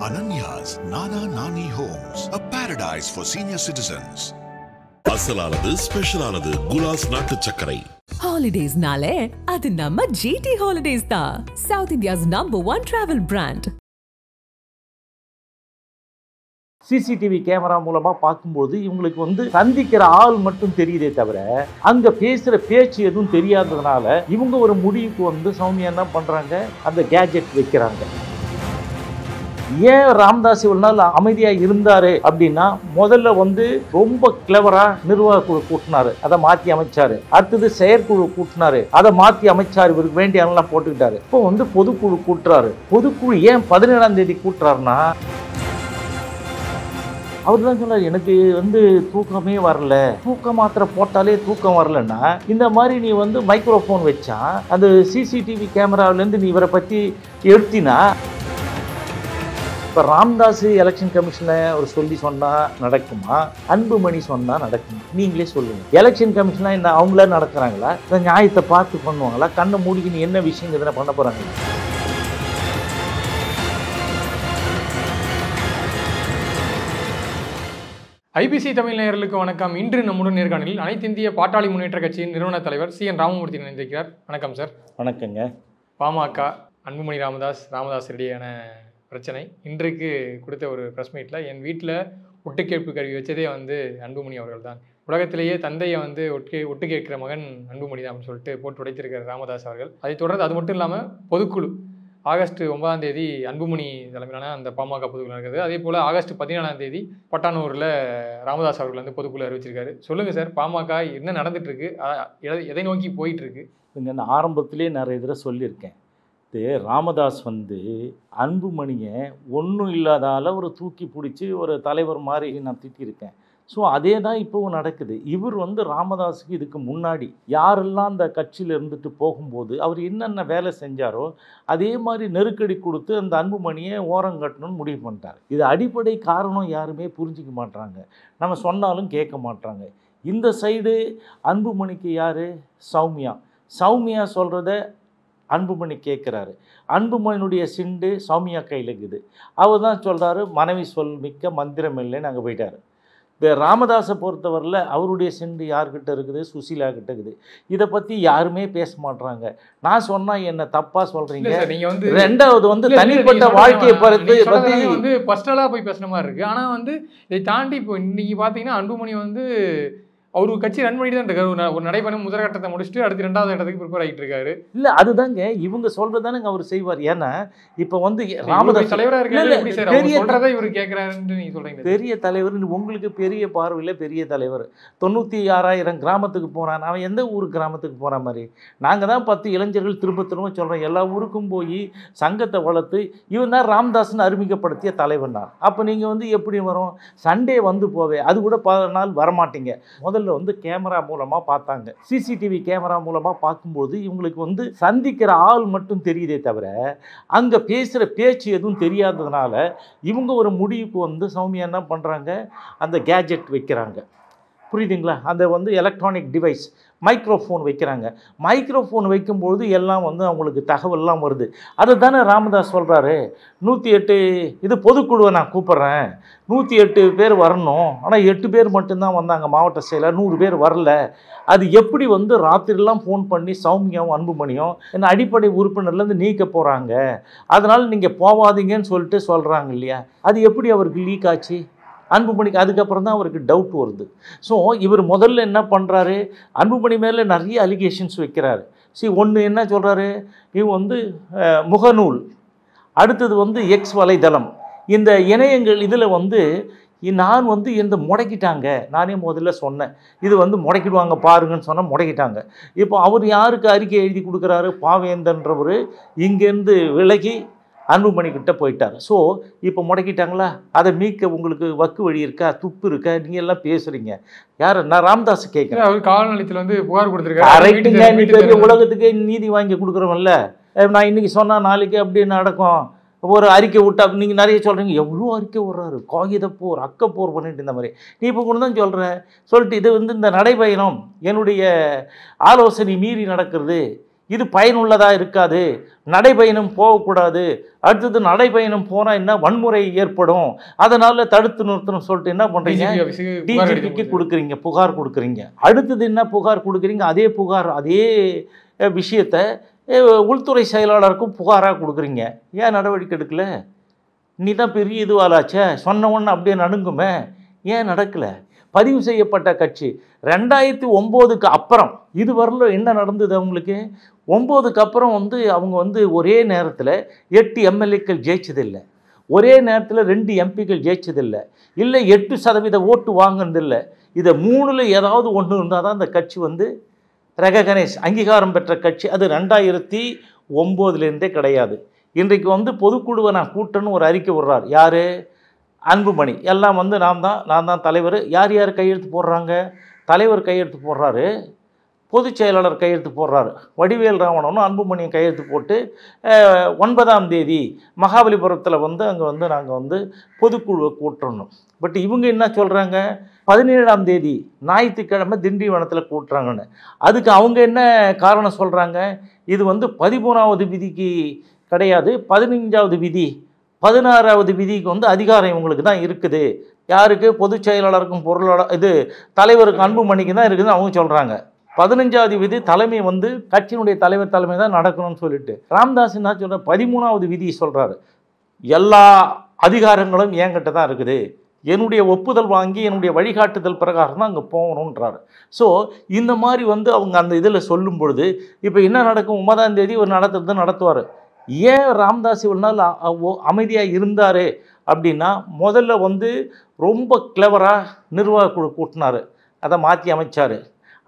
Ananya's Nana Nani Homes, a paradise for senior citizens. அசலானது ஸ்பெஷலானது குலாஸ் நாட்டு சர்க்கரை. ஹாலிடேஸ்னாலே அது நம்ம GT ஹாலிடேஸ் தான். South India's #1 travel brand. CCTV camera மூலமாக பார்க்கும்போது இவங்களுக்கு சந்திக்கிற ஆள் மட்டும் தெரியுதே தவிர அங்கே பேசுகிற பேச்சு எதுவும் தெரியாததுனால இவங்க ஒரு முடிவுக்கு சௌமியா என்ன பண்ணுறாங்க, அந்த கேஜெட் வைக்கிறாங்க. ஏன் ராமதாஸ் இவ்வளவு நாள் அமைதியாக இருந்தார் அப்படின்னா, முதல்ல ரொம்ப கிளவராக நிர்வாக குழு கூட்டினாரு, அதை மாற்றி அமைச்சாரு. அடுத்தது செயற்குழு கூட்டினாரு, அதை மாற்றி அமைச்சாரு. இவருக்கு வேண்டியெல்லாம் போட்டுக்கிட்டாரு. இப்போ பொதுக்குழு கூட்டுறாரு. பொதுக்குழு ஏன் 17ஆம் தேதி கூட்டுறாருன்னா, அவர் தான் சொன்னார், எனக்கு தூக்கமே வரல, தூக்க மாத்திரை போட்டாலே தூக்கம் வரலன்னா இந்த மாதிரி நீ மைக்ரோஃபோன் வச்சா அந்த சிசிடிவி கேமராவிலேருந்து நீ இவரை பற்றி எடுத்தினா, இப்போ ராமதாஸ் எலெக்ஷன் கமிஷனை ஒரு சொல்லி சொன்னால் நடக்குமா, அன்புமணி சொன்னால் நடக்குமா? நீங்களே சொல்லுங்கள். எலெக்ஷன் கமிஷனாக என்ன அவங்களே நடக்கிறாங்களா, இந்த நியாயத்தை பார்த்து பண்ணுவாங்களா? கண்ணை மூடிக்கு நீ என்ன விஷயங்கிறத பண்ண போகிறாங்க? ஐபிசி தமிழ் நேயர்களுக்கு வணக்கம். இன்று நம்முடன் நேர்காணலில் அனைத்து இந்திய பாட்டாளி முன்னேற்ற கட்சியின் நிறுவன தலைவர் CN ராமமூர்த்தி இணைந்திருக்கிறார். வணக்கம் சார். வணக்கங்க. பாமக அன்புமணி ராமதாஸ் இடையான பிரச்சனை இன்றைக்கு கொடுத்த ஒரு ப்ரெஸ் மீட்டில், என் வீட்டில் ஒட்டுக்கேட்பு கருவி வச்சதே அன்புமணி அவர்கள் தான், உலகத்திலேயே தந்தையை ஒட்டு கேட்கிற மகன் அன்புமணி தான் அப்படின்னு சொல்லிட்டு போட்டு உடைத்திருக்கிற ராமதாஸ் அவர்கள். அதை தொடர்ந்து அது மட்டும் இல்லாமல் பொதுக்குழு ஆகஸ்ட் 9ஆம் தேதி அன்புமணி தலைமையிலான அந்த பாமக பொதுக்குழு நடக்குது. அதே போல் ஆகஸ்ட் 14ஆம் தேதி பட்டானூரில் ராமதாஸ் அவர்கள் பொதுக்குழு அறிவிச்சிருக்காரு. சொல்லுங்கள் சார், பாமக என்ன நடந்துட்டு இருக்கு, எதை நோக்கி போயிட்டு இருக்கு? நான் ஆரம்பத்திலே நிறைய தடவை சொல்லியிருக்கேன், ராமதாஸ் அன்புமணியை ஒன்றும் இல்லாதால ஒரு தூக்கி பிடிச்சி ஒரு தலைவர் மாதிரி நான் திட்டியிருக்கேன். ஸோ அதே தான் இப்போவும் நடக்குது. இவர் ராமதாஸுக்கு இதுக்கு முன்னாடி யாரெல்லாம் அந்த கட்சியில் இருந்துட்டு போகும்போது அவர் என்னென்ன வேலை செஞ்சாரோ அதே மாதிரி நெருக்கடி கொடுத்து அந்த அன்புமணியை ஓரங்கட்டணும்னு முடிவு பண்ணிட்டார். இது அடிப்படை காரணம் யாருமே புரிஞ்சிக்க மாட்டாங்க, நம்ம சொன்னாலும் கேட்க மாட்டாங்க. இந்த சைடு அன்புமணிக்கு யார், சௌமியா சொல்கிறத அன்புமணி கேட்குறாரு. அன்புமணியுடைய சிண்டு சௌமியா கையில் இருக்குது. அவர் தான் சொல்கிறாரு, மனைவி சொல் மிக்க மந்திரம் இல்லைன்னு அங்கே போயிட்டார். இப்போ ராமதாஸை பொறுத்தவரையில் அவருடைய சிண்டு யார்கிட்ட இருக்குது, சுசீலா கிட்ட இருக்குது. இதை பற்றி யாருமே பேச மாட்டாங்க. நான் சொன்னால் என்ன தப்பாக சொல்கிறீங்க. நீங்கள் ரெண்டாவது தனிப்பட்ட வாழ்க்கையை பற்றி பர்சனலாக போய் பேசுகிற மாதிரி இருக்குது. ஆனால் இதை தாண்டி இப்போ இன்றைக்கி பார்த்தீங்கன்னா அன்புமணி அவரு கட்சி ரன் பண்ணிட்டு தான் இருக்காரு. ஒரு நடைபெறும் முதற்கட்டத்தை முடிச்சுட்டு அடுத்து 2வது இடத்துக்கு ப்ரிப்பேர் ஆகிட்டு இருக்காரு. இல்லை, அதுதாங்க இவங்க சொல்றதானுங்க அவர் செய்வார். ஏன்னா இப்போ ராமதாஸ் தலைவராக இருக்காரு, இவர் கேட்கிறாருன்னு நீங்க சொல்றீங்க. பெரிய தலைவர், உங்களுக்கு பெரிய பார்வையில் பெரிய தலைவர். 96,000 கிராமத்துக்கு போறான். அவன் எந்த ஊர் கிராமத்துக்கு போற மாதிரி? நாங்கள் தான் 10 இளைஞர்கள் திரும்ப சொல்றோம், எல்லா ஊருக்கும் போய் சங்கத்தை வளர்த்து இவன் தான் ராமதாஸ்ன்னு அறிமுகப்படுத்திய தலைவர் தான். அப்போ நீங்கள் எப்படி வரும்? சண்டே போவே, அது கூட 10 நாள் வரமாட்டீங்க. முதல்ல கேமரா மூலமா பார்த்தாங்க. சிசிடிவி கேமரா மூலமா பார்க்கும்போது இவங்களுக்கு சந்திக்கிற ஆள் மட்டும் தெரியுதே தவிர அங்க பேசுற பேச்சு எதுவும் தெரியாததுனால இவங்க ஒரு முடிவுக்கு சௌமியா என்ன பண்றாங்க, அந்த கேஜெட் வைக்கிறாங்க. புரியுதுங்களா? அந்த எலக்ட்ரானிக் டிவைஸ் மைக்ரோஃபோன் வைக்கிறாங்க. மைக்ரோஃபோன் வைக்கும்போது எல்லாம் அவங்களுக்கு தகவல்லாம் வருது. அதை தானே ராமதாஸ் சொல்கிறாரு, 108 இது பொதுக்குழுவை நான் கூப்பிட்றேன், 108 பேர் வரணும், ஆனால் 8 பேர் மட்டும்தான் வந்தாங்க மாவட்ட செயலர், 100 பேர் வரல. அது எப்படி ராத்திரிலாம் ஃபோன் பண்ணி சௌமியாவும் அன்புமணியும் என்ன அடிப்படை உறுப்பினர்லேருந்து நீக்க போகிறாங்க, அதனால் நீங்கள் போவாதீங்கன்னு சொல்லிட்டு சொல்கிறாங்க இல்லையா? அது எப்படி அவருக்கு லீக் ஆச்சு? அன்புமணிக்கு அதுக்கப்புறம் தான் அவருக்கு டவுட் வருது. ஸோ இவர் முதல்ல என்ன பண்ணுறாரு, அன்புமணி மேலே நிறைய அலிகேஷன்ஸ் வைக்கிறாரு. ஒன்று என்ன சொல்கிறாரு, இவன் முகநூல், அடுத்தது எக்ஸ் வலைதளம், இந்த இணையங்கள் இதில் நான் இந்த முடக்கிட்டாங்க. நானே முதல்ல சொன்னேன், இது முடக்கிடுவாங்க பாருங்கன்னு சொன்னால் முடக்கிட்டாங்க. இப்போ அவர் யாருக்கு அறிக்கை எழுதி கொடுக்குறாரு, பாவேந்தன்றவர் இங்கேருந்து விலகி அன்புமணிக்கிட்ட போயிட்டார். ஸோ இப்போ முடக்கிட்டாங்களா, அதை மீட்க உங்களுக்கு வக்கு வழி இருக்கா, துப்பு இருக்கா? நீங்கள் எல்லாம் பேசுகிறீங்க. யார்? நான் ராமதாஸ் கேட்குறேன். அவர் காவல் நிலையத்தில் புகார் கொடுத்துருக்காரு. கரெக்டுங்க, நீ பெரிய உலகத்துக்கு நீதி வாங்கி கொடுக்குறவன்ல. நான் இன்றைக்கி சொன்னால் நாளைக்கு அப்படி நடக்கும், ஒரு அறிக்கை விட்டா நீங்கள் நிறைய சொல்கிறீங்க. எவ்வளோ அறிக்கை விடுறாரு, காகிதப்போர் அக்கப்போர் பண்ணிட்டு இந்த மாதிரி. நீ இப்போ கொண்டு தான் சொல்லிட்டு இது இந்த நடைபயணம் என்னுடைய ஆலோசனை மீறி நடக்கிறது, இது பயனுள்ளதாக இருக்காது, நடைபயணம் போகக்கூடாது, அடுத்தது நடைபயணம் போனால் என்ன வன்முறை ஏற்படும், அதனால் தடுத்து நிறுத்தணும் சொல்லிட்டு என்ன பண்ணுறீங்க, டிஜிபிக்கு கொடுக்குறீங்க, புகார் கொடுக்குறீங்க. அடுத்தது என்ன புகார் கொடுக்குறீங்க, அதே புகார் அதே விஷயத்தை உள்துறை செயலாளருக்கும் புகாராக கொடுக்குறீங்க. ஏன் நடவடிக்கை எடுக்கல? நீ தான் பெரிய இதுவாலாச்சே, சொன்ன ஒன்று அப்படியே நடுங்குமே, ஏன் நடக்கலை? பதிவு செய்யப்பட்ட கட்சி 2009க்கு அப்புறம் இதுவரையிலும் என்ன நடந்தது அவங்களுக்கு? 9க்கு அப்புறம் அவங்க ஒரே நேரத்தில் 8 எம்எல்ஏக்கள் ஜெயிச்சதில்லை, ஒரே நேரத்தில் 2 எம்பிக்கள் ஜெயிச்சதில்லை, இல்லை 8% ஓட்டு வாங்கினதில்லை. இதை 3ல் ஏதாவது ஒன்று இருந்தால் தான் அந்த கட்சி ரெகனைஸ் அங்கீகாரம் பெற்ற கட்சி. அது 2009லேருந்தே கிடையாது. இன்றைக்கு பொதுக்குழுவை நான் கூட்டன்னு ஒரு அறிக்கை விடுறார். யார்? அன்புமணி. எல்லாம் நான் தான் தலைவர். யார் யார் கையெழுத்து போடுறாங்க? தலைவர் கையெழுத்து போடுறாரு, பொதுச் செயலாளர் கையெழுத்து போடுறாரு, வடிவேல் ராவணனும் அன்புமணியும் கையெழுத்து போட்டு 9ஆம் தேதி மகாபலிபுரத்தில் அங்கே நாங்கள் பொதுக்குழுவை கூட்டணும். பட் இவங்க என்ன சொல்கிறாங்க, 17ஆம் தேதி ஞாயிற்றுக்கிழமை திண்டிவனத்தில் கூட்டுறாங்கன்னு. அதுக்கு அவங்க என்ன காரணம் சொல்கிறாங்க, இது 13வது விதிக்கு கிடையாது, 15வது விதி 16வது விதிக்கு அதிகாரம் இவங்களுக்கு தான் இருக்குது. யாருக்கு? பொதுச் செயலாளருக்கும் பொருளாளர் தலைவருக்கு அன்புமணிக்கு தான் இருக்குதுன்னு அவங்க சொல்கிறாங்க. 15வது விதி தலைமை கட்சியினுடைய தலைவர் தலைமை தான் நடக்கணும்னு சொல்லிட்டு ராமதாஸ் என்ன சொல்கிற 13வது விதி சொல்கிறாரு, எல்லா அதிகாரங்களும் என்கிட்ட தான் இருக்குது, என்னுடைய ஒப்புதல் வாங்கி என்னுடைய வழிகாட்டுதல் பிரகாரம் தான் அங்கே போகணுன்றாரு. ஸோ இந்த மாதிரி அவங்க அந்த இதில் சொல்லும் பொழுது இப்போ என்ன நடக்கும்? 9ஆம் தேதி ஒரு நடத்துவார். ஏன் ராமதாஸ் இவ்வளோ நாள் அமைதியாக இருந்தார் அப்படின்னா, முதல்ல ரொம்ப கிளவராக நிர்வாக குழு கூட்டினார், அதை மாற்றி அமைச்சார்.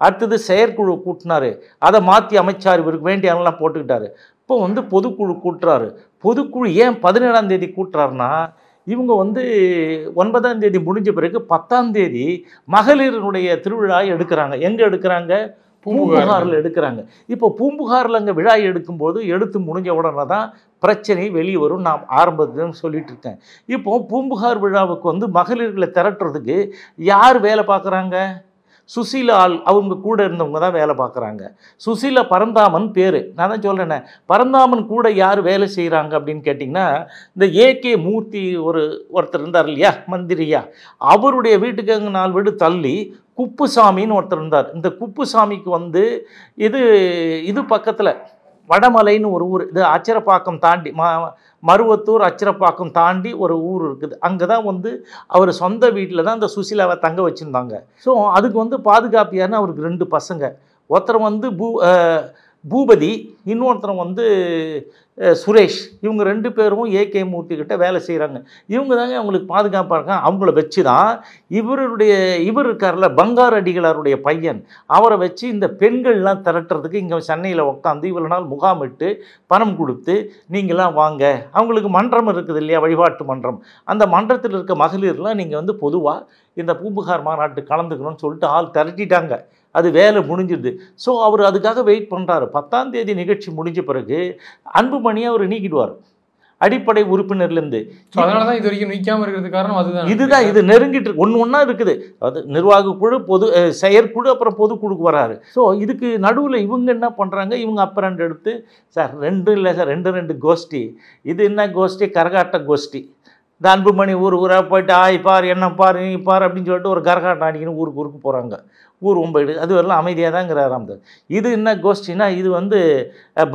அடுத்தது செயற்குழு கூட்டினார், அதை மாற்றி அமைச்சார், இவருக்கு வேண்டியவங்களாம் போட்டுக்கிட்டாரு. இப்போ பொதுக்குழு கூட்டுறாரு. பொதுக்குழு ஏன் 17ஆம் தேதி கூட்டுறாருன்னா, இவங்க 9ஆம் தேதி முடிஞ்ச பிறகு 10ஆம் தேதி மகளிருடைய திருவிழா எடுக்கிறாங்க. எங்கே எடுக்கிறாங்க? பூம்புகாரில் எடுக்கிறாங்க. இப்போ பூம்புகாரில் அங்கே விழா எடுக்கும்போது எடுத்து முடிஞ்ச உடனே தான் பிரச்சனை வெளியே வரும். நான் ஆரம்பத்துலேருந்து சொல்லிட்டு இருக்கேன். இப்போ பூம்புகார் விழாவுக்கு மகளிர்களை திரட்டுறதுக்கு யார் வேலை பார்க்குறாங்க? சுசீலா அவங்க கூட இருந்தவங்க தான் வேலை பார்க்குறாங்க. சுசீலா பரந்தாமன் பேர். நான் தான் சொல்கிறேனே, பரந்தாமன் கூட யார் வேலை செய்கிறாங்க அப்படின்னு கேட்டிங்கன்னா, இந்த ஏகே மூர்த்தி ஒருத்தர் இருந்தார் இல்லையா, மந்திரியா, அவருடைய வீட்டுக்கு அங்கே 4 வீடு தள்ளி குப்புசாமின்னு ஒருத்தர் இருந்தார். இந்த குப்புசாமிக்கு இது பக்கத்தில் வடமலைன்னு ஒரு ஊர், இது அச்சிரப்பாக்கம் தாண்டி மருவத்தூர் அச்சிரப்பாக்கம் தாண்டி ஒரு ஊர் இருக்குது. அங்கே தான் அவர் சொந்த வீட்டில் தான் இந்த சுசீலாவை தங்க வச்சுருந்தாங்க. ஸோ அதுக்கு பாதுகாப்பியார்னு அவருக்கு 2 பசங்க. ஒருத்தர் பூபதி, இன்னொருத்தர் சுரேஷ். இவங்க 2 பேரும் ஏகே மூர்த்தி கிட்ட வேலை செய்கிறாங்க. இவங்க தாங்க அவங்களுக்கு பாதுகாப்பாக இருக்காங்க. அவங்கள வச்சு தான் இவர் இருக்கார்ல பங்கார் அடிகளாருடைய பையன், அவரை வச்சு இந்த பெண்கள்லாம் திரட்டுறதுக்கு இங்கே சென்னையில் உட்காந்து இவ்வளோ நாள் முகாமிட்டு பணம் கொடுத்து நீங்களாம் வாங்க, அவங்களுக்கு மன்றம் இருக்குது இல்லையா, வழிபாட்டு மன்றம், அந்த மன்றத்தில் இருக்க மகளிர்லாம் நீங்கள் பொதுவாக இந்த பூம்புகார் மாநாட்டு கலந்துக்கணும்னு சொல்லிட்டு ஆள் திரட்டிட்டாங்க. அது வேலை முடிஞ்சிடுது. ஸோ அவர் அதுக்காக வெயிட் பண்ணுறாரு. 10ஆம் தேதி நிகழ்ச்சி முடிஞ்ச பிறகு அன்புமணியை அவர் நீக்கிடுவார் அடிப்படை உறுப்பினர்லேருந்து. அதனால தான் இது வரைக்கும் நீக்காமல் இருக்கிறது காரணம் அதுதான். இது நெருங்கிட்டு ஒன்றா இருக்குது. அது நிர்வாக குழு, செயற்குழு, அப்புறம் பொதுக்குழுக்கு வராரு. ஸோ இதுக்கு நடுவில் இவங்க என்ன பண்ணுறாங்க, இவங்க அப்பரண்ட் எடுத்து, சார் 2 இல்லை சார் 2 கோஷ்டி. இது என்ன கோஷ்டி? கரகாட்ட கோஷ்டி. இந்த அன்புமணி ஊராக போயிட்டு ஆய்ப்பார் என்ன பார் நீ பார் அப்படின்னு சொல்லிட்டு ஒரு கரகாட்டம் அடிக்கணும் ஊருக்கு போகிறாங்க. ஊர் ஒம்பது அது வரலாம் அமைதியாக தாங்கிறார் ராமதாஸ். இது என்ன கோஷ்டினா, இது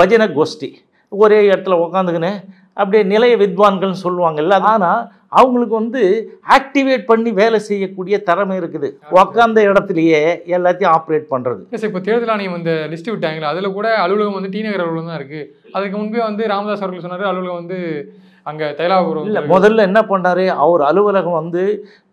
பஜனை கோஷ்டி. ஒரே இடத்துல உக்காந்துக்கின்னு அப்படியே நிலைய வித்வான்கள்னு சொல்லுவாங்கல்ல. ஆனால் அவங்களுக்கு ஆக்டிவேட் பண்ணி வேலை செய்யக்கூடிய திறமை இருக்குது, உக்காந்த இடத்துலையே எல்லாத்தையும் ஆப்ரேட் பண்ணுறது. சார் இப்போ தேர்தல் ஆணையம் லிஸ்ட் விட்டாங்களா, அதில் கூட அலுவலகம் டி நகர் அலுவலகம் தான் இருக்குது. அதுக்கு முன்பே ராமதாஸ் அவர்கள் சொன்னார் அலுவலகம் அங்கே தைலாபுரம் இல்லை. முதல்ல என்ன பண்ணார், அவர் அலுவலகம்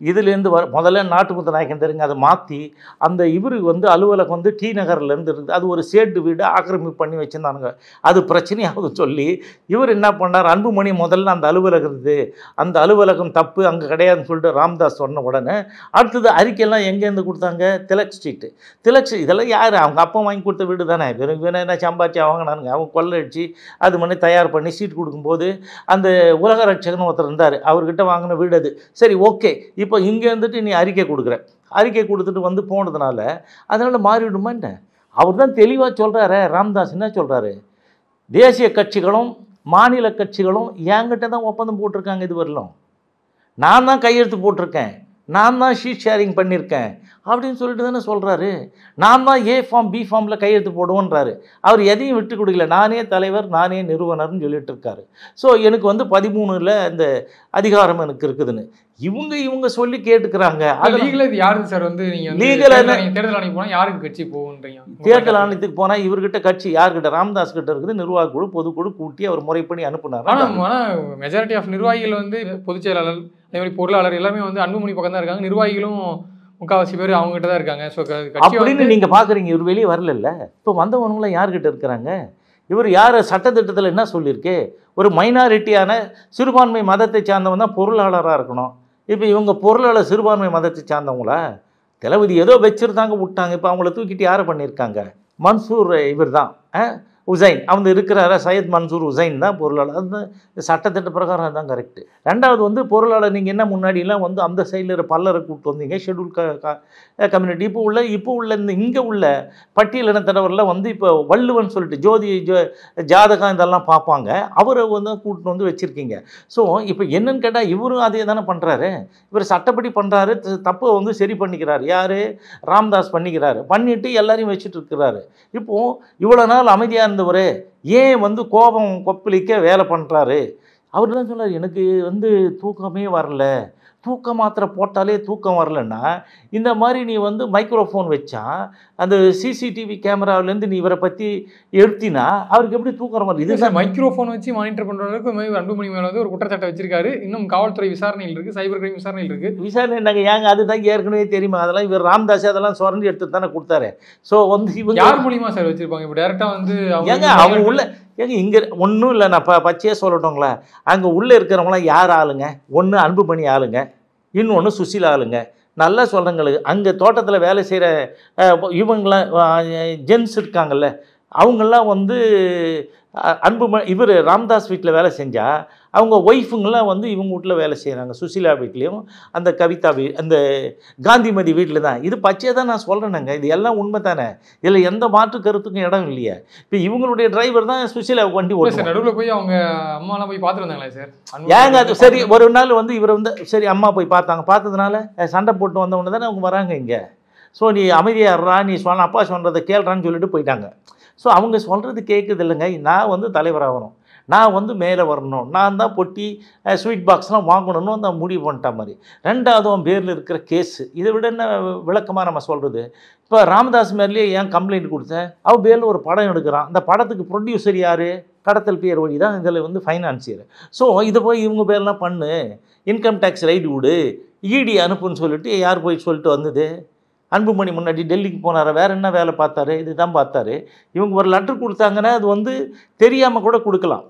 இதுலேருந்து முதல்ல நாட்டுமுத்த நாயக்கன் தெரியுங்க, அதை மாற்றி அந்த இவருக்கு அலுவலகம் டி நகர்லேருந்து இருக்குது. அது ஒரு சேட்டு வீடு ஆக்கிரமிப்பு பண்ணி வச்சுருந்தானுங்க. அது பிரச்சனையாவது சொல்லி இவர் என்ன பண்ணார், அன்புமணி முதல்ல அந்த அலுவலகம் இருக்குது, அந்த அலுவலகம் தப்பு, அங்கே கிடையாதுன்னு சொல்லிட்டு ராமதாஸ் சொன்ன உடனே அடுத்தது அறிக்கையெல்லாம் எங்கேருந்து கொடுத்தாங்க, திலக் ஸ்ட்ரீட். இதெல்லாம் யார்? அவங்க அப்பா வாங்கி கொடுத்த வீடு தானே. வெறும் என்ன சம்பாதிச்சு வாங்கினானுங்க. அவங்க கொள்ளடிச்சு அது பண்ணி தயார் பண்ணி சீட் கொடுக்கும்போது அந்த உலக ரட்சகன் ஒருத்தர் இருந்தார், அவர்கிட்ட வாங்கின வீடு அது. சரி, ஓகே. இப்போ இங்கே இருந்துட்டு நீ அறிக்கை கொடுக்குற, அறிக்கை கொடுத்துட்டு போனதுனால அதனால் மாறிவிடுமா என்ன? அவர் தான் தெளிவாக சொல்கிறாரு. ராமதாஸ் என்ன சொல்கிறாரு, தேசிய கட்சிகளும் மாநில கட்சிகளும் என்கிட்ட தான் ஒப்பந்தம் போட்டிருக்காங்க, இது வரலும் நான் தான் கையெழுத்து போட்டிருக்கேன், நான் தான் ஷீட் ஷேரிங் பண்ணியிருக்கேன் அப்படின்னு சொல்லிட்டு தானே சொல்கிறாரு. நான் தான் ஏ ஃபார்ம் பி ஃபார்மில் கையெழுத்து போடுவோன்றாரு. அவர் எதையும் விட்டு கொடுக்கல, நானே தலைவர் நானே நிறுவனர்னு சொல்லிட்டு இருக்காரு. ஸோ எனக்கு வந்து 13ல் இந்த அதிகாரம் எனக்கு இருக்குதுன்னு இவங்க சொல்லி கேட்டுக்கிறாங்க. அது லீகலாக யாருக்கு சார் வந்து நீங்கள் லீகலாக தேர்தல் ஆணையம் போனால் யாருக்கு கட்சி போகுன்றீங்க? தேர்தல் ஆணையத்துக்கு போனால் இவர்கிட்ட கட்சி யார்கிட்ட, ராமதாஸ் கிட்ட இருக்குது. நிர்வாக குழு பொதுக்குழு கூட்டி அவர் முறைப்படி அனுப்புனார். ஆனால் மெஜாரிட்டி ஆஃப் நிர்வாகிகள் வந்து பொதுச் செயலாளர் அதே மாதிரி பொருளாளர் எல்லாமே வந்து அன்புமணி பக்கம் தான் இருக்காங்க. நிர்வாகிகளும் முக்கால்வாசி பேர் அவங்ககிட்ட தான் இருக்காங்க. ஸோ அப்படின்னு நீங்கள் பார்க்குறீங்க. இவர் வெளியே வரல. இப்போ வந்தவனுங்களாம் யார்கிட்ட இருக்கிறாங்க? இவர் யார் சட்டத்திட்டத்தில் என்ன சொல்லியிருக்கு, ஒரு மைனாரிட்டியான சிறுபான்மை மதத்தை சார்ந்தவன் தான் பொருளாளராக இருக்கணும். இப்போ இவங்க பொருளாளர் சிறுபான்மை மதத்தை சார்ந்தவங்களா? தளபதி ஏதோ வச்சுருந்தாங்க விட்டாங்க. இப்போ அவங்கள தூக்கிட்டு யாரை பண்ணியிருக்காங்க? மன்சூர் இவர் தான் உசைன் அவங்க இருக்கிறார, சையத் மன்சூர் உசைன் தான் பொருளாளர். அந்த சட்டத்திட்ட பிரகாரம் அதுதான் கரெக்டு. ரெண்டாவது வந்து பொருளாளர் நீங்கள் என்ன முன்னாடிலாம் வந்து அந்த சைடில் பல்லரை கூப்பிட்டு வந்தீங்க ஷெட்யூல் கம்யூனிட்டி. இப்போ உள்ள இந்த இங்கே உள்ள பட்டியலினத்தவரில் வந்து இப்போ வள்ளுவன் சொல்லிட்டு ஜோதி ஜாதகம் இதெல்லாம் பார்ப்பாங்க, அவரை வந்து கூப்பிட்டு வந்து வச்சுருக்கீங்க. ஸோ இப்போ என்னன்னு கேட்டால் இவரும் அதே தானே பண்ணுறாரு. இவர் சட்டப்படி பண்ணுறாரு, தப்பை வந்து சரி பண்ணிக்கிறார். யார்? ராமதாஸ் பண்ணிக்கிறாரு. பண்ணிவிட்டு எல்லாரையும் வச்சுட்டு இருக்கிறாரு. இப்போது இவ்வளோ நாள் அமைதியாக இருந்தவர் ஏன் வந்து கோபம் கொப்பளிக்க வேலை பண்ணுறாரு? அவர் தான் சொன்னார், எனக்கு வந்து தூக்கமே வரல, தூக்க மாத்திரை போட்டாலே தூக்கம் வரலன்னா இந்த மாதிரி நீ வந்து மைக்ரோஃபோன் வச்சா அந்த சிசிடிவி கேமராவிலேருந்து நீ இவரை பற்றி எடுத்தினா அவருக்கு எப்படி தூக்கம் வருது? இதுதான் மைக்ரோஃபோன் வச்சு மானிட்டர் பண்ணுற அளவுக்கு அன்புமணி மேலே வந்து ஒரு குற்றச்சாட்டை வச்சிருக்காரு. இன்னும் காவல்துறை விசாரணையில் இருக்குது, சைபர் கிரைம் விசாரணையில் இருக்குது. விசாரணை நாங்கள் ஏங்க அதுதான் ஏற்கனவே தெரியுமா? அதெல்லாம் இவர் ராமதாஸ் அதெல்லாம் சுரண்டி எடுத்து தானே கொடுத்தாரு. ஸோ வந்து இவங்க யார் மூலியமாக சார் வச்சுருப்பாங்க? இப்போ டேரெக்டாக வந்து ஏங்க அவங்க உள்ள ஏங்க இங்கே ஒன்றும் இல்லை, நான் பச்சையாக சொல்லட்டோங்களா, அங்கே உள்ளே இருக்கிறவங்களாம் யார் ஆளுங்க? ஒன்று அன்புமணி ஆளுங்க, இன்னொன்று சுசிலா ஆளுங்க. நல்லா சொல்கிறங்களுக்கு அங்கே தோட்டத்தில் வேலை செய்கிற இவங்களாம் ஜென்ஸ் இருக்காங்கல்ல, அவங்கெல்லாம் வந்து அன்புமணி இவர் ராமதாஸ் வீட்டில் வேலை செஞ்சால் அவங்க ஒய்ஃபுங்கெல்லாம் வந்து இவங்க வீட்டில் வேலை செய்கிறாங்க. சுசிலா வீட்லேயும் அந்த கவிதா அந்த காந்திமதி வீட்டில் தான். இது பச்சையாக தான் நான் சொல்கிறேனுங்க, இது எல்லாம் உண்மை தானே, இதில் எந்த மாற்று கருத்துக்கும் இடம் இல்லையா? இப்போ இவங்களுடைய டிரைவர் தான் சுசிலா வண்டி ஓட்டுவாங்க. நடுவில் போய் அவங்க அம்மாலாம் போய் பார்த்துருந்தாங்களே சார்? ஏங்க அது சரி, ஒரு நாள் வந்து இவர் வந்து சரி அம்மா போய் பார்த்தாங்க, பார்த்ததுனால சண்டை போட்டு வந்தவொடனே தானே அவங்க வராங்க இங்கே. ஸோ நீ அமைதியாடுறா, நீ சொன்ன அப்பா சொல்கிறத கேள்றான்னு சொல்லிட்டு போயிட்டாங்க. ஸோ அவங்க சொல்கிறது கேட்குது இல்லைங்க. நான் வந்து தலைவராகணும், நான் வந்து மேலே வரணும், நான் தான் பொட்டி ஸ்வீட் பாக்ஸ்லாம் வாங்கணும்னு அந்த முடிவு பண்ணிட்ட மாதிரி. ரெண்டாவது அவன் பேரில் இருக்கிற கேஸு, இதை விட என்ன விளக்கமாக நம்ம சொல்கிறது? இப்போ ராமதாஸ் மேலேயே ஏன் கம்ப்ளைண்ட் கொடுத்தேன்? அவன் பேரில் ஒரு படம் எடுக்கிறான், அந்த படத்துக்கு ப்ரொடியூசர் யார்? கடத்தல் பேர் வழி தான் இதில் வந்து ஃபைனான்சியர். ஸோ இதை போய் இவங்க பேர்லாம் பண்ணு, இன்கம் டேக்ஸ் ரைடு விடு, இடி அனுப்புன்னு சொல்லிட்டு யார் போய் சொல்லிட்டு வந்தது? அன்புமணி முன்னாடி டெல்லிக்கு போனார், வேறு என்ன வேலை பார்த்தாரு? இது தான் பார்த்தாரு. இவங்க ஒரு லெட்டர் கொடுத்தாங்கன்னா அது வந்து தெரியாமல் கூட கொடுக்கலாம்.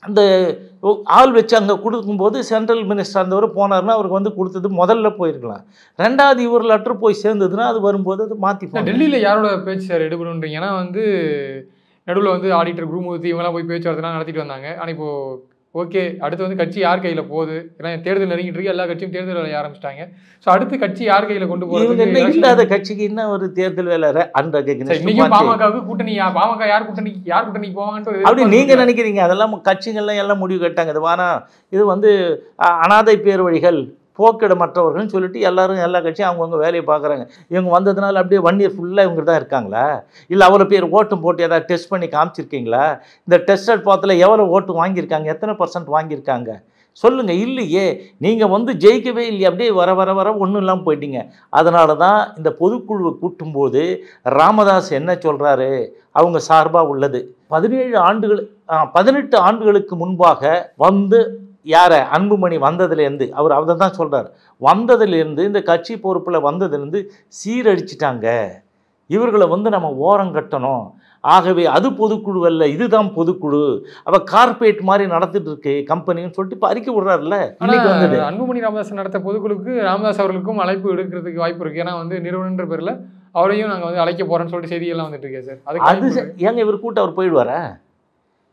அந்த ஆள் வச்சு அங்கே கொடுக்கும்போது சென்ட்ரல் மினிஸ்டர் அந்தவர் போனார்னா அவருக்கு வந்து கொடுத்தது முதல்ல போயிருக்கலாம். ரெண்டாவது இவர் லெட்டர் போய் சேர்ந்ததுன்னா அது வரும்போது அது மாற்றி போகும். டெல்லியில் யாரோட பேச்சு சார் எடுக்கணுன்றீங்க? ஏன்னா வந்து நடுவில் வந்து ஆடிட்டர் குருமூர்த்தி இவங்கெல்லாம் போய் பேச்சுவார்த்தைலாம் நடத்திட்டு வந்தாங்க. ஆனால் இப்போது ஓகே, அடுத்து வந்து கட்சி யார் கையில் போகுது? ஏன்னா தேர்தல் நெருங்கிட்டு இருக்கு, எல்லா கட்சியும் தேர்தல் வேலையை ஆரம்பிச்சிட்டாங்க. ஸோ அடுத்து கட்சி யார் கையில் கொண்டு போகிறது? இல்லாத கட்சிக்கு என்ன ஒரு தேர்தல் வேலை? இன்னைக்கும் பாமகவுக்கு கூட்டணி, பாமக யார் கூட்டணிக்கு போவாங்கன்ட்டு அப்படி நீங்கள் நினைக்கிறீங்க? அதெல்லாம் கட்சிகள்லாம் எல்லாம் முடிவு கட்டாங்க. இது வானா இது வந்து அனாதை பேர் வழிகள் போக்கிடமற்றவர்கள்னு சொல்லிட்டு எல்லாரும் எல்லா கட்சியும் அவங்கவுங்க வேலையை பார்க்குறாங்க. இவங்க வந்ததுனால அப்படியே 1 இயர் ஃபுல்லாக இவங்க தான் இருக்காங்களா? இல்லை அவ்வளோ பேர் ஓட்டும் போட்டு ஏதாவது டெஸ்ட் பண்ணி காமிச்சிருக்கீங்களா? இந்த டெஸ்டட் பாத்தில் எவ்வளோ ஓட்டு வாங்கியிருக்காங்க, எத்தனை % வாங்கியிருக்காங்க சொல்லுங்கள். இல்லையே, நீங்கள் வந்து ஜெயிக்கவே இல்லையே, அப்படியே வர வர வர ஒன்றும் இல்லாமல் போயிட்டீங்க. அதனால தான் இந்த பொதுக்குழுவை கூட்டும்போது ராமதாஸ் என்ன சொல்கிறாரு, அவங்க சார்பாக உள்ளது 18 ஆண்டுகளுக்கு முன்பாக வந்து யாரை அன்புமணி வந்ததுலேருந்து அவர் அதை தான் சொல்கிறார். வந்ததுலேருந்து இந்த கட்சி பொறுப்பில் வந்ததுலேருந்து சீரழிச்சிட்டாங்க, இவர்களை வந்து நம்ம ஓரம் கட்டணும். ஆகவே அது பொதுக்குழு அல்ல, இதுதான் பொதுக்குழு, அவள் கார்பரேட் மாதிரி நடத்திட்டு இருக்கு கம்பெனின்னு சொல்லிட்டு இப்போ அறிக்கை விடுறாருல்ல. இன்னைக்கு வந்தது அன்புமணி ராமதாஸ் நடத்த பொதுக்குழுக்கு ராமதாஸ் அவர்களுக்கும் அழைப்பு எடுக்கிறதுக்கு வாய்ப்பு இருக்குது. ஏன்னா வந்து நிறுவனன்ற பேரில் அவரையும் நாங்கள் வந்து அழைக்க போகிறோன்னு சொல்லிட்டு செய்தியெல்லாம் வந்துட்டு இருக்கேன் சார். அது ஏங்க இவர் கூட்ட அவர் போயிடுவாரா?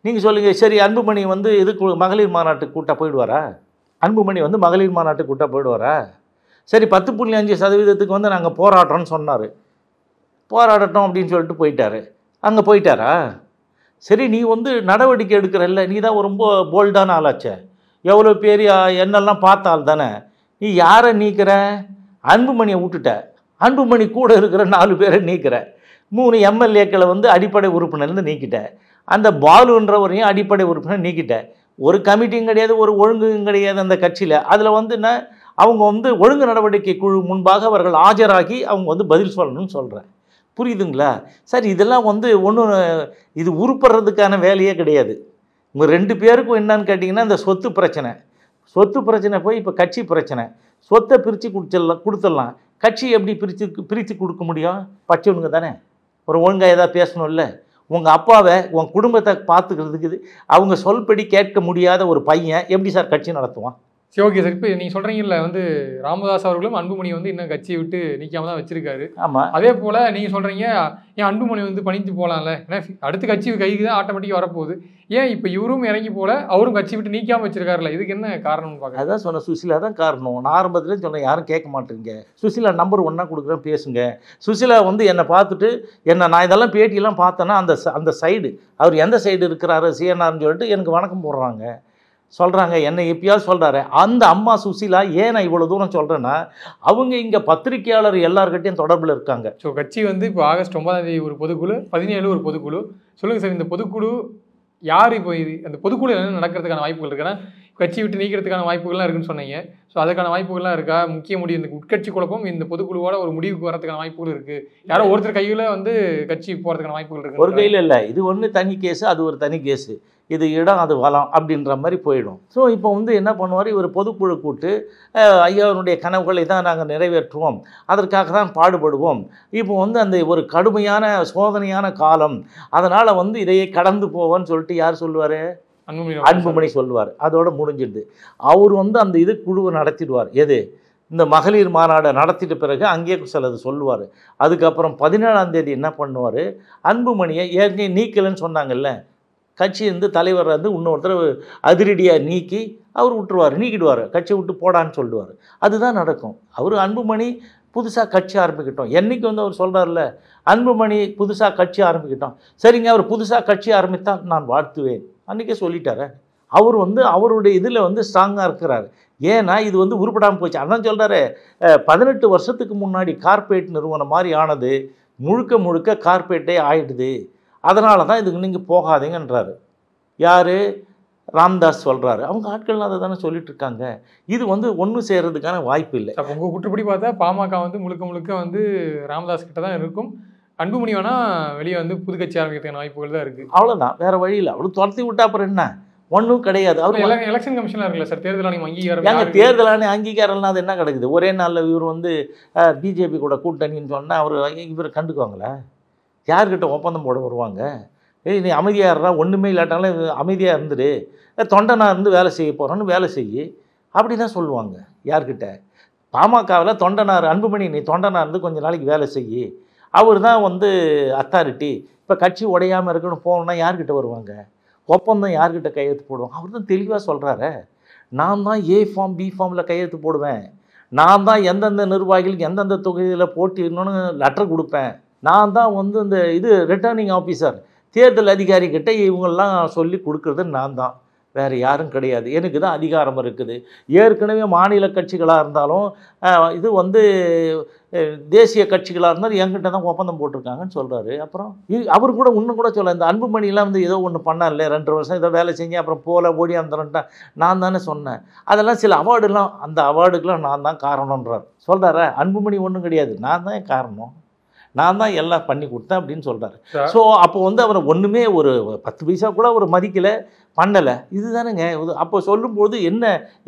நீங்கள் சொல்லுங்கள். சரி, அன்புமணி வந்து இதுக்கு மகளிர் மாநாட்டுக்கு கூட்ட போயிடுவாரா? அன்புமணி வந்து மகளிர் மாநாட்டுக்கு கூட்ட போயிடுவாரா? சரி, 10.5% வந்து நாங்கள் போராட்டம்னு சொன்னார். போராடட்டும் அப்படின்னு சொல்லிட்டு போயிட்டாரு. அங்கே போயிட்டாரா? சரி, நீ வந்து நடவடிக்கை எடுக்கிறல்ல, நீ தான் ரொம்ப போல்டான ஆளாச்சே, எவ்வளோ பேர் என்னெல்லாம் பார்த்தால் தானே, நீ யாரை நீக்கிற? அன்புமணியை விட்டுட்ட. அன்புமணி கூட இருக்கிற 4 பேரை நீக்கிற. 3 எம்எல்ஏக்களை வந்து அடிப்படை உறுப்பினர்லேருந்து நீக்கிட்ட. அந்த பாலுன்றவரையும் அடிப்படை உறுப்பினர் நீக்கிட்ட. ஒரு கமிட்டியும் கிடையாது, ஒரு ஒழுங்கும் கிடையாது அந்த கட்சியில். அதில் வந்து என்ன, அவங்க வந்து ஒழுங்கு நடவடிக்கை குழு முன்பாக அவர்கள் ஆஜராகி அவங்க வந்து பதில் சொல்லணும்னு சொல்கிறேன். புரியுதுங்களா? சரி, இதெல்லாம் வந்து ஒன்றும் இது உருப்படுறதுக்கான வேலையே கிடையாது. உங்கள் 2 பேருக்கும் என்னன்னு கேட்டிங்கன்னா, இந்த சொத்து பிரச்சனை போய் இப்போ கட்சி பிரச்சனை. சொத்தை பிரித்து கொடுத்துடலாம். கட்சி எப்படி பிரித்து கொடுக்க முடியும்? பச்சைவனுங்க தானே. ஒரு ஒழுங்காக ஏதாவது பேசணும்ல. உங்கள் அப்பாவை, உன் குடும்பத்தை பார்த்துக்கிறதுக்கு அவங்க சொல்படி கேட்க முடியாத ஒரு பையன் எப்படி சார் கட்சி நடத்துவான்? சரி, ஓகே சார். இப்போ நீங்கள் சொல்கிறீங்கல்ல வந்து ராமதாஸ் அவர்களும் அன்புமணி வந்து இன்னும் கட்சியை விட்டு நீக்காம தான் வச்சிருக்காரு. ஆமாம். அதே போல் நீங்கள் சொல்கிறீங்க ஏன் அன்புமணி வந்து பணிஞ்சு போகலாம்ல, ஏன்னா அடுத்த கட்சி கைக்கு தான் ஆட்டோமேட்டிக்காக வரப்போகுது, ஏன் இப்போ இவரும் இறங்கி போல அவரும் கட்சி விட்டு நீக்காமல் வச்சிருக்காருல்ல, இதுக்கு என்ன காரணம்னு பார்க்க? அதான் சொன்னேன், சுசிலா தான் காரணம். நான் ஆரம்பத்துலேயே சொன்னேன், யாரும் கேட்க மாட்டேங்க. சுசிலா நம்பர் 1 கொடுக்குறேன், பேசுங்க. சுசிலா வந்து என்னை பார்த்துட்டு நான் இதெல்லாம் பேட்டியெல்லாம் பார்த்தேன்னா அந்த சைடு அவர் எந்த சைடு இருக்கிறாரு சிஎன்ஆர்னு சொல்லிட்டு எனக்கு வணக்கம் போடுறாங்க, சொல்கிறாங்க. என்னை எப்பயாவது சொல்கிறாரு. அந்த அம்மா சுசிலா ஏன் நான் இவ்வளோ தூரம் சொல்கிறேன்னா, அவங்க இங்கே பத்திரிகையாளர் எல்லார்கிட்டையும் தொடர்பில் இருக்காங்க. ஸோ கட்சி வந்து இப்போ ஆகஸ்ட் 9 ஒரு பொதுக்குழு, 17 ஒரு பொதுக்குழு. சொல்லுங்கள் சார், இந்த பொதுக்குழு யார் இப்போ அந்த பொதுக்குழு என்ன நடக்கிறதுக்கான வாய்ப்புகள் இருக்குன்னா, கட்சி விட்டு நீக்கிறதுக்கான வாய்ப்புகள்லாம் இருக்குன்னு சொன்னீங்க. ஸோ அதுக்கான வாய்ப்புகள்லாம் இருக்கா? முக்கிய முடிவு இந்த உட்கட்சி குழப்பம் இந்த பொதுக்குழுவோட ஒரு முடிவுக்கு வரதுக்கான வாய்ப்புகள் இருக்குது. யாரோ ஒருத்தர் கையில் வந்து கட்சி போகிறதுக்கான வாய்ப்புகள் இருக்குது. ஒரு கையில் இல்லை, இது ஒன்று தனி கேஸு, அது ஒரு தனி கேஸு, இது இடம் அது வளம் அப்படின்ற மாதிரி போயிடும். ஸோ இப்போ வந்து என்ன பண்ணுவார், இவர் பொதுக்குழு கூட்டு ஐயாவுடைய கனவுகளை தான் நாங்கள் நிறைவேற்றுவோம், அதற்காக தான் பாடுபடுவோம். இப்போ வந்து அந்த ஒரு கடுமையான சோதனையான காலம், அதனால் வந்து இதையே கடந்து போவோன்னு சொல்லிட்டு யார் சொல்லுவார்? அன்புமணி சொல்லுவார். அதோட முடிஞ்சிடுது. அவர் வந்து அந்த குழுவை நடத்திடுவார். எது, இந்த மகளிர் மாநாடை நடத்திட்ட பிறகு அங்கேயே சிலது சொல்லுவார். அதுக்கப்புறம் 17ஆம் தேதி என்ன பண்ணுவார், அன்புமணியை ஏற்கனவே நீக்கலன்னு சொன்னாங்கல்ல, கட்சி இருந்து தலைவர் வந்து இன்னொருத்தர் அதிரடியாக நீக்கி அவர் விட்டுருவார், நீக்கிடுவார், கட்சியை விட்டு போடான்னு சொல்லுவார். அதுதான் நடக்கும். அவர் அன்புமணி புதுசாக கட்சி ஆரம்பிக்கிட்டோம். என்றைக்கு வந்து அவர் சொல்கிறார்ல, அன்புமணி புதுசாக கட்சி ஆரம்பிக்கிட்டோம், சரிங்க, அவர் புதுசாக கட்சி ஆரம்பித்தால் நான் வாழ்த்துவேன், அன்றைக்கே சொல்லிட்டார. அவர் வந்து அவருடைய இதில் வந்து ஸ்ட்ராங்காக இருக்கிறார். ஏன்னா இது வந்து உருப்படாமல் போச்சு. அதான் சொல்கிறாரு, 18 வருஷத்துக்கு முன்னாடி கார்ப்பரேட் நிறுவனம் மாதிரி ஆனது முழுக்க முழுக்க கார்ப்பரேட்டே ஆயிடுது, அதனால தான் இதுக்கு நீங்கள் போகாதீங்கன்றாரு. யார்? ராம்தாஸ் சொல்கிறாரு. அவங்க ஆட்கள் அதை தானே சொல்லிட்டு இருக்காங்க. இது வந்து ஒன்று சேர்றதுக்கான வாய்ப்பு இல்லை. அப்போ உங்கள் குற்றப்படி பார்த்தா பாமக வந்து முழுக்க வந்து ராமதாஸ் கிட்ட தான் இருக்கும். அன்புமணி வேணால் வெளியே வந்து புது கட்சி ஆரம்பிக்கிறதுக்கான வாய்ப்புகள் தான் இருக்குது. அவ்வளோதான், வேறு வழி இல்லை. அவளுக்கு துரத்தி விட்டா அப்புறம் என்ன, ஒன்றும் கிடையாது. அவர் எலெக்ஷன் கமிஷனாக இருக்குல்ல சார், தேர்தல் ஆணையம் அங்கீகாரம். ஏங்க தேர்தல் ஆணையம் அங்கீகாரம்லாம் அது என்ன கிடக்குது? ஒரே நாளில் இவர் வந்து பிஜேபி கூட கூட்டணின்னு சொன்னால் இவர் கண்டுக்குவாங்களா? யார்கிட்ட ஒப்பந்தம் போட வருவாங்க? நீ அமைதியாக இருந்தா, ஒன்றுமே இல்லாட்டாலும் அமைதியாக இருந்துடு, தொண்டனாக இருந்து வேலை செய்ய போகிறோன்னு வேலை செய்யி, அப்படி தான் சொல்லுவாங்க. யார்கிட்ட? பாமகவில் தொண்டனார் அன்புமணி, நீ தொண்டனாக இருந்து கொஞ்சம் நாளைக்கு வேலை செய்யி, அவர் தான் வந்து அத்தாரிட்டி. இப்போ கட்சி உடையாமல் இருக்குன்னு போகணுன்னா யார்கிட்ட வருவாங்க? ஒப்பந்தம் யார்கிட்ட கையெழுத்து போடுவாங்க? அவர் தான் தெளிவாக சொல்கிறாரு, நான் தான் ஏ ஃபார்ம் பி ஃபார்மில் கையெழுத்து போடுவேன், நான் தான் எந்தெந்த நிர்வாகிகளுக்கு எந்தெந்த தொகுதியில் போட்டிடணும்னு லெட்டர் கொடுப்பேன், நான் தான் வந்து இந்த ரிட்டர்னிங் ஆஃபீஸர், தேர்தல் அதிகாரிகிட்ட இவங்கெல்லாம் சொல்லி கொடுக்குறது நான் தான், வேறு யாரும் கிடையாது, எனக்கு தான் அதிகாரம் இருக்குது. ஏற்கனவே மாநில கட்சிகளாக இருந்தாலும் இது வந்து தேசிய கட்சிகளாக இருந்தாலும் என்கிட்ட தான் ஒப்பந்தம் போட்டிருக்காங்கன்னு சொல்கிறாரு. அப்புறம் அவர் கூட இன்னும் கூட சொல்ல, இந்த அன்புமணிலாம் வந்து ஏதோ ஒன்று பண்ணார்ல, 2 வருஷம் ஏதோ வேலை செஞ்சேன், அப்புறம் போல ஓடி வந்துட்டா நான் தானே சொன்னேன். அதெல்லாம் சில அவார்டுலாம், அந்த அவார்டுக்கெலாம் நான் தான் காரணன்றார். சொல்கிறாரா? அன்புமணி ஒன்றும் கிடையாது, நான் தான் காரணம், நான் தான் எல்லாம் பண்ணி கொடுத்தேன் அப்படின்னு சொல்கிறாரு. ஸோ அப்போ வந்து அவரை ஒன்றுமே ஒரு 10 பைசா கூட ஒரு மதிக்கலை, பண்ணலை. இதுதானுங்க. அப்போ சொல்லும்போது என்ன,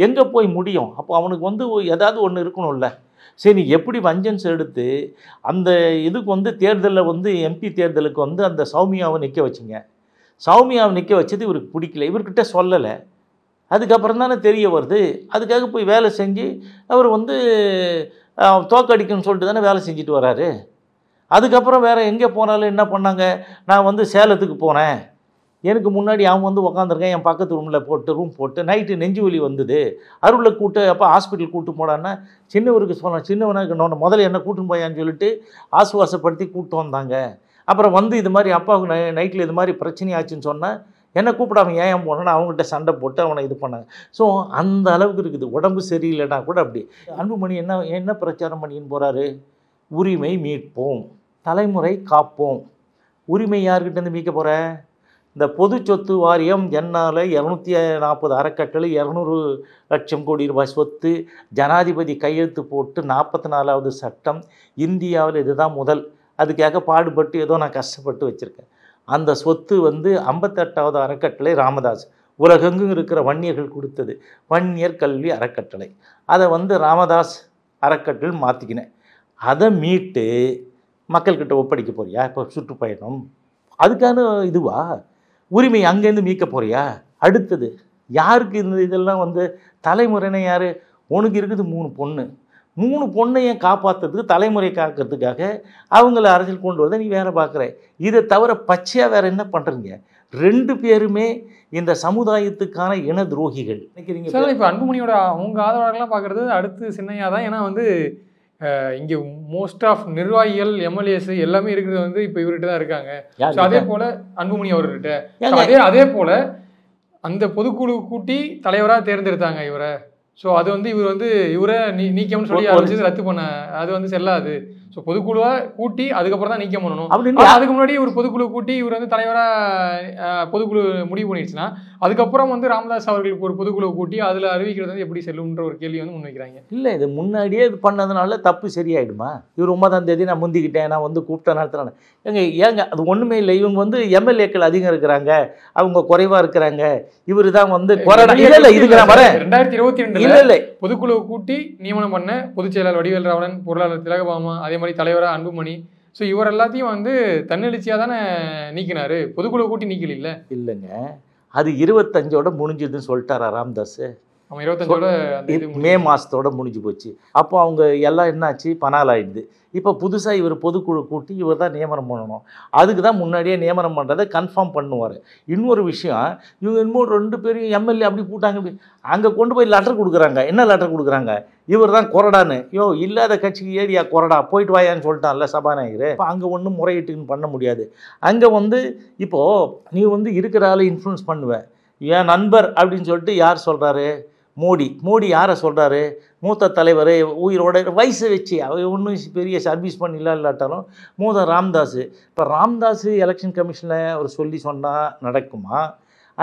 எங்கே போய் முடியும்? அப்போ அவனுக்கு வந்து ஏதாவது ஒன்று இருக்கணும்ல. சரி, எப்படி வஞ்சன்ஸ் எடுத்து அந்த இதுக்கு வந்து தேர்தலில் வந்து எம்பி தேர்தலுக்கு வந்து அந்த சௌமியாவை நிற்க வச்சிங்க. சௌமியாவை நிற்க வச்சது இவருக்கு பிடிக்கல, இவர்கிட்ட சொல்லலை. அதுக்கப்புறம் தானே தெரிய வருது. அதுக்காக போய் வேலை செஞ்சு அவர் வந்து தோக்கடிக்கணும்னு சொல்லிட்டு தானே வேலை செஞ்சுட்டு வராரு. அதுக்கப்புறம் வேறு எங்கே போனாலும் என்ன பண்ணாங்க, நான் வந்து சேலத்துக்கு போனேன், எனக்கு முன்னாடி அவன் வந்து உக்காந்துருக்கேன், என் பக்கத்து ரூமில் ரூம் போட்டு நைட்டு நெஞ்சு வலி வந்தது, அருளை கூட்டு அப்போ ஹாஸ்பிட்டல் கூட்டு போடான்னா சின்னவருக்கு சொன்னேன், சின்னவனுக்கு நான் முதல்ல என்ன கூட்டின்னு போயான்னு சொல்லிட்டு ஆசுவாசப்படுத்தி கூப்பிட்டு வந்தாங்க. அப்புறம் வந்து இது மாதிரி அப்பாவுக்கு நைட்டில் இது மாதிரி பிரச்சனை ஆச்சுன்னு சொன்னால் என்னை கூப்பிடாம ஏன் போனோன்னு அவங்ககிட்ட சண்டை போட்டு அவனை இது பண்ணாங்க. ஸோ அந்த அளவுக்கு இருக்குது. உடம்பு சரியில்லைனா கூட அப்படி. அன்புமணி என்ன பிரச்சாரம் பண்ணின்னு போகிறாரு? உரிமை மீட்போம், தலைமுறை காப்போம். உரிமை யார்கிட்டேருந்து மீட்க போகிற? இந்த பொது சொத்து வாரியம் என்னால் 240 அறக்கட்டளை 200 லட்சம் கோடி ரூபாய் சொத்து, ஜனாதிபதி கையெழுத்து போட்டு 44வது சட்டம், இந்தியாவில் இதுதான் முதல். அதுக்காக பாடுபட்டு ஏதோ நான் கஷ்டப்பட்டு வச்சுருக்கேன். அந்த சொத்து வந்து 58வது அறக்கட்டளை ராமதாஸ், உலகெங்கும் இருக்கிற வன்னியர்கள் கொடுத்தது, வன்னியர் கல்வி அறக்கட்டளை. அதை வந்து ராமதாஸ் அறக்கட்டளை மாற்றிக்கினேன். அதை மீட்டு மக்கள்கிட்ட ஒப்படைக்க போறியா? இப்போ சுற்றுப்பயணம் அதுக்கான இதுவா? உரிமை அங்கேருந்து மீட்க போறியா? அடுத்தது யாருக்கு இந்த இதெல்லாம் வந்து தலைமுறைனா யார்? உனக்கு இருக்குது 3 பொண்ணு. 3 பொண்ணையும் காப்பாற்றுறதுக்கு, தலைமுறை காக்கிறதுக்காக அவங்கள அரசியல் கொண்டு வரதை நீ வேலை பார்க்குற. இதை தவிர பச்சையாக வேறு என்ன பண்ணுறீங்க? 2 பேருமே இந்த சமுதாயத்துக்கான இன துரோகிகள். நினைக்கிறீங்க சார்? இப்போ அன்புமணியோட அவங்க ஆதரவாளர்கள்லாம் பார்க்குறது அடுத்து சின்னையா தான். ஏன்னா வந்து இங்கே மோஸ்ட் ஆஃப் நிர்வாகிகள் எம்எல்ஏஸ் எல்லாமே இருக்கிறது வந்து இப்போ இவர்கிட்ட தான் இருக்காங்க. ஸோ அதே போல் அன்புமணி அவர்கிட்ட அதே போல் அந்த பொதுக்குழு கூட்டி தலைவராக தேர்ந்தெடுத்தாங்க இவரை. ஸோ அது வந்து இவரை நீக்கம்னு சொல்லி ஆரம்பிச்சது ரத்து பண்ண, அது வந்து செல்லாது. ஸோ பொதுக்குழுவாக கூட்டி அதுக்கப்புறம் தான் நீக்கம் பண்ணணும். அதுக்கு முன்னாடி ஒரு பொதுக்குழு கூட்டி இவர் வந்து தலைவராக பொதுக்குழு முடிவு பண்ணிடுச்சுன்னா அதுக்கப்புறம் வந்து ராமதாஸ் அவர்களுக்கு ஒரு பொதுக்குழு கூட்டி அதில் அறிவிக்கிறது வந்து எப்படி செல்லும்ன்ற ஒரு கேள்வி வந்து முன்வைக்கிறாங்க. இல்லை, இது முன்னாடியே இது பண்ணதுனால தப்பு சரியாயிடுமா? இவர் 9ஆம் தேதி நான் முந்திக்கிட்டேன், நான் வந்து கூப்பிட்டேன் நடத்துறேன். ஏங்க அது ஒன்றுமே இல்லை. இவங்க வந்து எம்எல்ஏக்கள் அதிகம் இருக்கிறாங்க, அவங்க குறைவாக இருக்கிறாங்க. இவர் தான் வந்து 2022 இல்லை பொதுக்குழு கூட்டி நியமனம் பண்ண பொதுச் செயலாளர் வடிவேல் ராவணன், பொருளாளர் திலகபாமா, அதே மாதிரி தலைவராக அன்புமணி. ஸோ இவர் எல்லாத்தையும் வந்து தன்னெழுச்சியாக தானே நீக்கினாரு, பொதுக்குழு கூட்டி நீக்கல. இல்லைங்க, அது 25ஓட முடிஞ்சதுன்னு சொல்லிட்டாரா ராமதாஸ்? அவன் 25ஓட மே மாதத்தோட முடிஞ்சு போச்சு. அப்போ அவங்க எல்லாம் என்னாச்சு, பனால் ஆயிடுது. இப்போ புதுசாக இவர் பொதுக்குழு கூட்டி இவர் தான் நியமனம் பண்ணணும். அதுக்கு தான் முன்னாடியே நியமனம் பண்ணுறதை கன்ஃபார்ம் பண்ணுவார். இன்னொரு விஷயம், இவங்க இன்னும் 2 பேரும் எம்எல்ஏ அப்படி போட்டாங்க, அங்கே கொண்டு போய் லெட்டர் கொடுக்குறாங்க. என்ன லெட்டர் கொடுக்குறாங்க? இவர் தான் கொறடான்னு. இல்லாத கட்சிக்கு ஏரியா கொறடா, போயிட்டு வாயான்னு சொல்லிட்டான்ல சபாநாயகர். இப்போ அங்கே ஒன்றும் முறையீட்டுன்னு பண்ண முடியாது. அங்கே வந்து இப்போது நீ வந்து இருக்கிற ஆளை இன்ஃப்ளூயன்ஸ் பண்ணுவேன். என் நண்பர் அப்படின்னு சொல்லிட்டு யார் சொல்கிறாரு? மோடி யாரை சொல்கிறாரு? மூத்த தலைவர், உயிரோட வயசை வச்சு அவர் ஒன்றும் பெரிய சர்வீஸ் பண்ணி இல்லாட்டாலும் மூத்த ராமதாஸ். இப்போ ராமதாஸ் எலெக்ஷன் கமிஷனில் அவர் சொன்னால் நடக்குமா?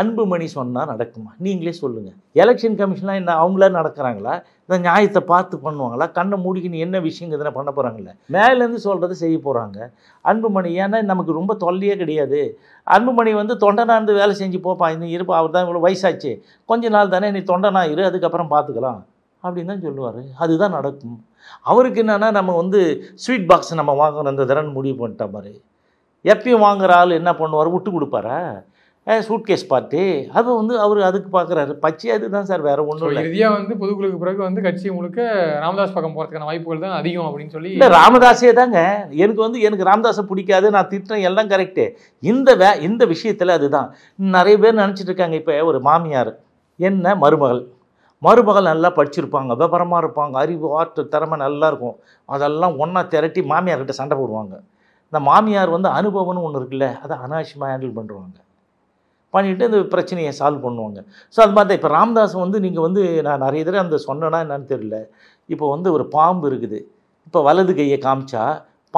அன்புமணி சொன்னால் நடக்குமா? நீங்களே சொல்லுங்கள். எலெக்ஷன் கமிஷன்லாம் என்ன அவங்களா நடக்கிறாங்களா? இந்த நியாயத்தை பார்த்து பண்ணுவாங்களா? கண்ணை மூடிக்கின்னு என்ன விஷயங்கிறதுனா பண்ண போகிறாங்களே, மேலேருந்து சொல்கிறது செய்ய போகிறாங்க. அன்புமணி ஏன்னா நமக்கு ரொம்ப தொல்லையே கிடையாது. அன்புமணி வந்து தொண்டனாந்து வேலை செஞ்சு போப்பா, இன்னும் இருப்பா, அவர் தான் இவ்வளோ வயசாச்சு, கொஞ்ச நாள் தானே நீ தொண்டனா இரு, அதுக்கப்புறம் பார்த்துக்கலாம் அப்படின்னு தான் சொல்லுவார். அதுதான் நடக்கும். அவருக்கு என்னென்னா நம்ம வந்து ஸ்வீட் பாக்ஸ் நம்ம வாங்கணும் அந்த தரன்னு முடிவு பண்ணிட்டா மாதிரி. எப்பயும் வாங்குகிற ஆள் என்ன பண்ணுவார்? விட்டு கொடுப்பாரா? சூட்கேஸ் பார்ட்டி அது வந்து அவர் அதுக்கு பார்க்குறாரு. பச்சை அதுதான் சார், வேறு ஒன்றும் இல்லை. இறுதியாக வந்து பொதுக்குழுக்கு பிறகு வந்து கட்சி முழுக்க ராமதாஸ் பக்கம் போகிறதுக்கான வாய்ப்புகள் தான் அதிகம் அப்படின்னு சொல்லி. இல்லை, ராமதாஸே தாங்க. எனக்கு ராமதாஸை பிடிக்காது, நான் திட்டுறேன், எல்லாம் கரெக்டு. இந்த விஷயத்தில் அதுதான் நிறைய பேர் நினச்சிட்டு இருக்காங்க. இப்போ ஒரு மாமியார் என்ன மருமகள் நல்லா படிச்சிருப்பாங்க, விவரமாக இருப்பாங்க, அறிவு ஆற்று திறமை நல்லா இருக்கும், அதெல்லாம் ஒன்றா திரட்டி மாமியார்கிட்ட சண்டை போடுவாங்க. இந்த மாமியார் வந்து அனுபவம்னு ஒன்று இருக்குல்ல, அதை அனாவசியமாக ஹேண்டில் பண்ணுவாங்க, பண்ணிவிட்டு இந்த பிரச்சனையை சால்வ் பண்ணுவாங்க. ஸோ அது மாதிரி தான் இப்போ ராமதாஸ் வந்து நீங்கள் வந்து நான் நிறைய தடவை அந்த சொன்னேன்னா என்னன்னு தெரியல. இப்போ வந்து ஒரு பாம்பு இருக்குது. இப்போ வலது கையை காமிச்சா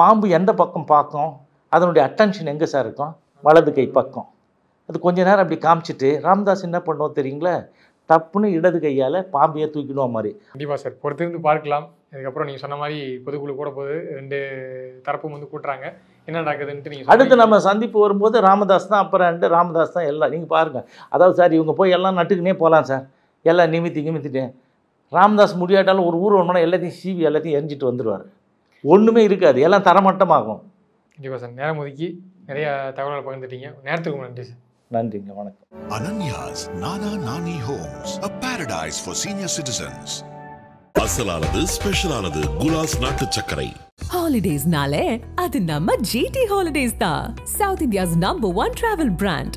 பாம்பு எந்த பக்கம் பார்க்கும்? அதனுடைய அட்டென்ஷன் எங்கே சார் இருக்கும்? வலது கை பக்கம். அது கொஞ்ச நேரம் அப்படி காமிச்சிட்டு ராமதாஸ் என்ன பண்ணுவோம் தெரியுங்களா? டப்புன்னு இடது கையால் பாம்பையை தூக்கிடுவோம் மாதிரி. கண்டிப்பாக சார், பொறுத்திருந்து பார்க்கலாம். இதுக்கப்புறம் நீங்கள் சொன்ன மாதிரி பொதுக்குழு கூட போது 2 தரப்பும் வந்து கூட்டுறாங்க, என்ன நடக்குதுன்ட்டு நீங்கள் அடுத்து நம்ம சந்திப்பு வரும்போது ராமதாஸ் தான், அப்புறம் ராமதாஸ் தான் எல்லாம். நீங்கள் பாருங்கள், அதாவது சார் இவங்க போய் எல்லாம் நட்டுக்குனே போகலாம் சார், எல்லாம் நிமித்திட்டேன். ராமதாஸ் முடியாட்டாலும் ஒரு ஊர் ஒன்றுனா எல்லாத்தையும் சீவி எல்லாத்தையும் எரிஞ்சிட்டு வந்துடுவார். ஒன்றுமே இருக்காது, எல்லாம் தரமட்டமாகும். கண்டிப்பாக சார், நேரம் ஒதுக்கி நிறைய தகவல்களை பகிர்ந்துட்டீங்க. நேரத்துக்கு நன்றி சார். நன்றிங்க, வணக்கம். Ananya's Nana Nani Homes, a paradise for senior citizens. அசலானது ஸ்பெஷலானது குலாஸ் நாட்டு சர்க்கரை. ஹாலிடேஸ்னாலே அது நம்ம GT Holidays தான், South India's #1 travel brand.